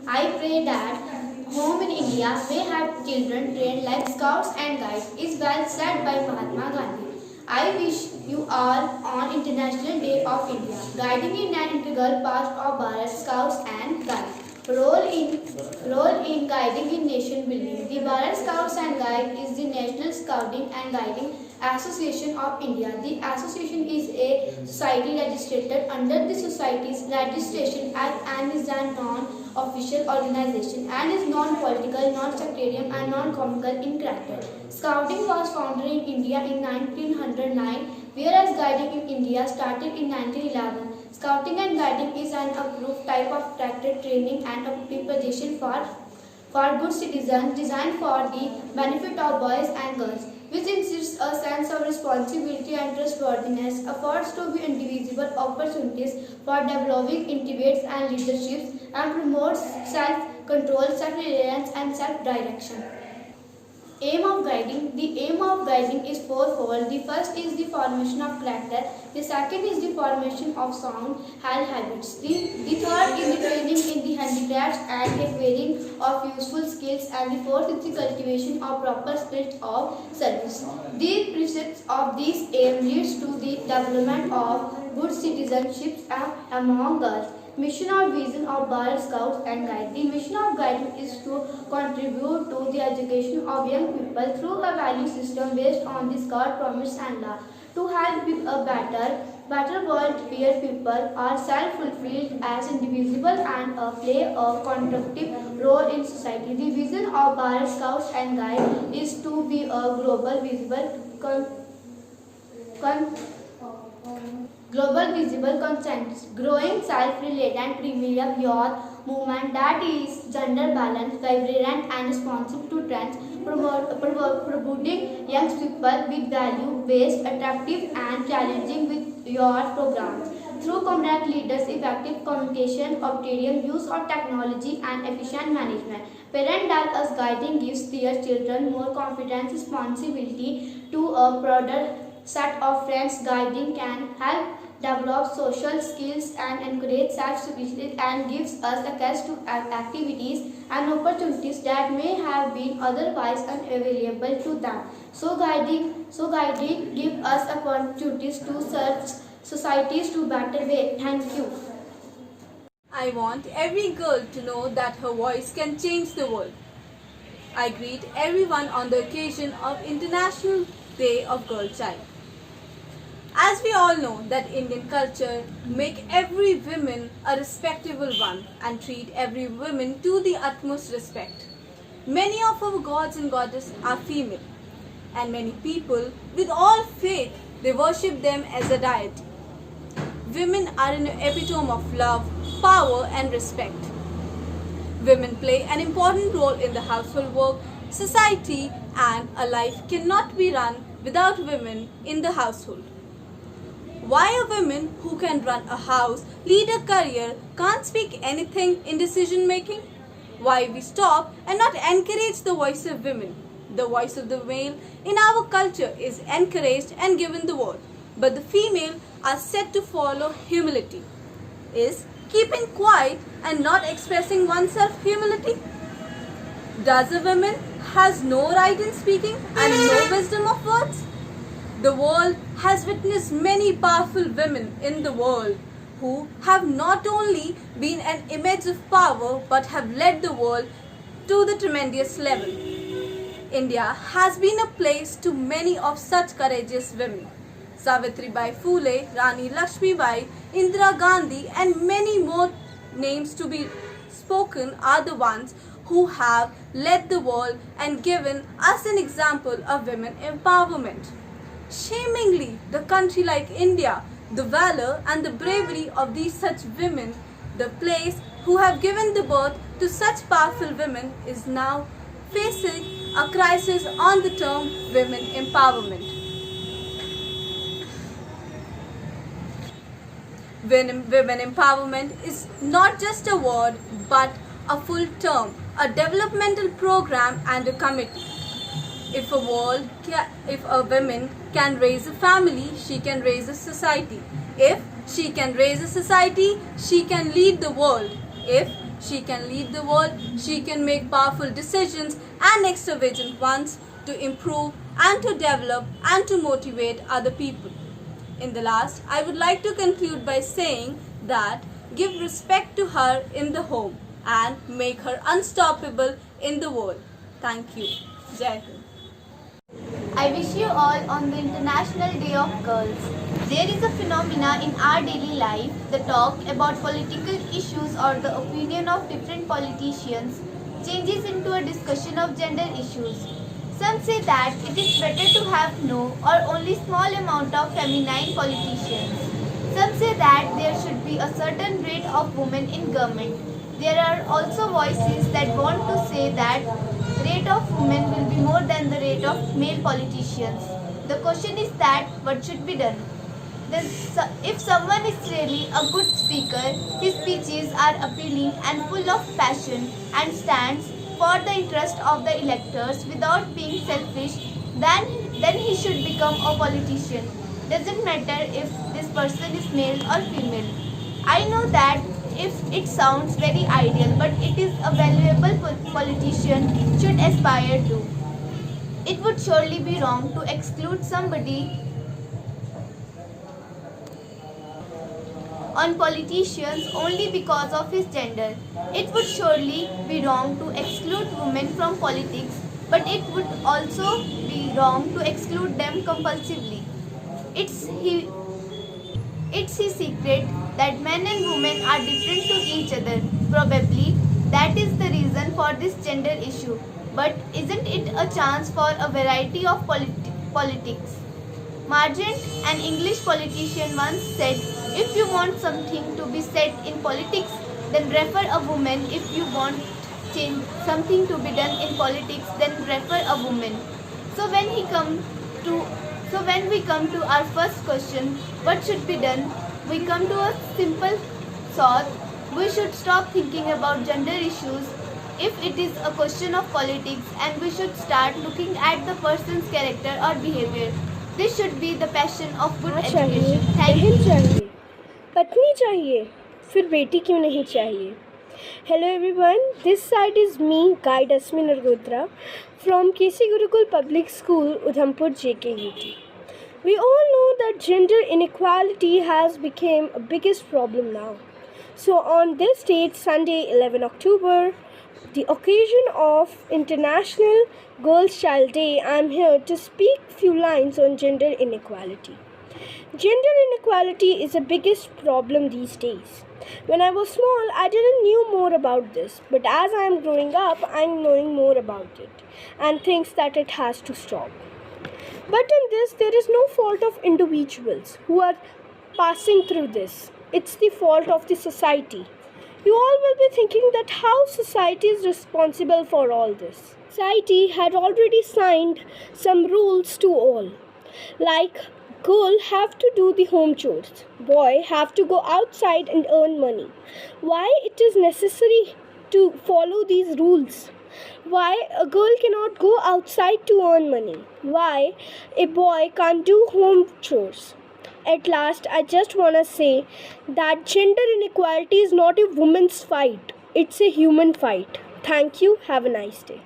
I pray that home in India may have children trained like scouts and guides is well said by Mahatma Gandhi. I wish you all on International Day of India, guiding in an integral part of Bharat Scouts and Guides. Role in guiding in nation building. The Bharat Scouts and Guides is the National Scouting and Guiding Association of India. The association is a society registered under the Society's Registration Act and is a non-official organization and is non-political, non-sectarian and non-comical in character. Scouting was founded in India in 1909, whereas guiding in India started in 1911. Scouting and guiding is an approved type of character training and a preparation for good citizens designed for the benefit of boys and girls, which insists a sense of responsibility and trustworthiness, affords to be indivisible opportunities for developing intimates and leaderships, and promotes self-control, self-reliance and self-direction. Aim of guiding. The aim of guiding is fourfold. The first is the formation of character. The second is the formation of sound health habits. The third is the training in the handicrafts and acquiring of useful skills. And the fourth is the cultivation of proper spirit of service. The precepts of this aim leads to the development of good citizenship among girls. Mission or vision of Bharat Scouts and Guides. The mission of guiding is to contribute to the education of young people through a value system based on the Scout promise and law, to help build a better world where people are self-fulfilled as individuals and play a constructive role in society. The vision of Bharat Scouts and Guides is to be a global visible consensus, growing self-reliant and premium youth movement that is gender balanced, vibrant and responsive to trends, promoting young people with value-based, attractive and challenging with your programs. Through competent leaders, effective communication, optimum use of technology and efficient management, parental us guiding gives their children more confidence, responsibility to a broader set of friends. Guiding can help develop social skills and encourage self-sufficiency and gives us access to activities and opportunities that may have been otherwise unavailable to them. So guiding gives us opportunities to serve societies to better way. Thank you. I want every girl to know that her voice can change the world. I greet everyone on the occasion of International Day of Girl Child. As we all know that Indian culture make every woman a respectable one and treat every woman to the utmost respect. Many of our gods and goddesses are female, and many people with all faith they worship them as a deity. Women are an epitome of love, power and respect. Women play an important role in the household work, society, and a life cannot be run without women in the household. Why a woman who can run a house, lead a career, can't speak anything in decision making? Why we stop and not encourage the voice of women? The voice of the male in our culture is encouraged and given the word, but the female are said to follow humility. Is keeping quiet and not expressing oneself humility? Does a woman has no right in speaking and no wisdom of words? The world has witnessed many powerful women in the world who have not only been an image of power but have led the world to the tremendous level. India has been a place to many of such courageous women. Savitribai Phule, Rani Lakshmibai, Indira Gandhi and many more names to be spoken are the ones who have led the world and given us an example of women empowerment. Shamingly, the country like India, the valor and the bravery of these such women, the place who have given the birth to such powerful women is now facing a crisis on the term women empowerment. Women empowerment is not just a word but a full term, a developmental program and a committee. If a woman can raise a family, she can raise a society. If she can raise a society, she can lead the world. If She can lead the world, she can make powerful decisions and extravagant ones to improve and to develop and to motivate other people. In the last, I would like to conclude by saying that give respect to her in the home and make her unstoppable in the world. Thank you. Jai Hind. I wish you all on the International Day of Girls. There is a phenomena in our daily life, the talk about political issues or the opinion of different politicians changes into a discussion of gender issues. Some say that it is better to have no or only small amount of feminine politicians. Some say that there should be a certain rate of women in government. There are also voices that want to say that rate of women will be more than the rate of male politicians. The question is that what should be done? If someone is really a good speaker, his speeches are appealing and full of passion and stands for the interest of the electors without being selfish, then he should become a politician. Doesn't matter if this person is male or female. I know that if it sounds very ideal, but it is a valuable politician should aspire to. It would surely be wrong to exclude somebody on politicians only because of his gender. It would surely be wrong to exclude women from politics, but it would also be wrong to exclude them compulsively. It's his secret that men and women are different to each other. Probably that is the reason for this gender issue. But isn't it a chance for a variety of politics? Margent, an English politician, once said, if you want something to be said in politics, then refer a woman. If you want something to be done in politics, then refer a woman. So when we come to our first question, what should be done? We come to a simple thought. We should stop thinking about gender issues if it is a question of politics, and we should start looking at the person's character or behavior. This should be the passion of good education. Thank you. चाहिए पत्नी चाहिए फिर बेटी क्यों नहीं चाहिए. Hello everyone, this side is me, Guide Asmin Nargotra from KC Gurukul Public School, Udhampur, JKUT. We all know that gender inequality has become a biggest problem now. So on this date, Sunday 11 October, the occasion of International Girls Child Day, I am here to speak few lines on gender inequality. Gender inequality is the biggest problem these days. When I was small, I didn't know more about this, but as I am growing up, I am knowing more about it and thinks that it has to stop. But in this, there is no fault of individuals who are passing through this. It's the fault of the society. You all will be thinking that how society is responsible for all this. Society had already signed some rules to all, like girl have to do the home chores, boy have to go outside and earn money. Why it is necessary to follow these rules? Why a girl cannot go outside to earn money? Why a boy can't do home chores? At last, I just want to say that gender inequality is not a woman's fight. It's a human fight. Thank you. Have a nice day.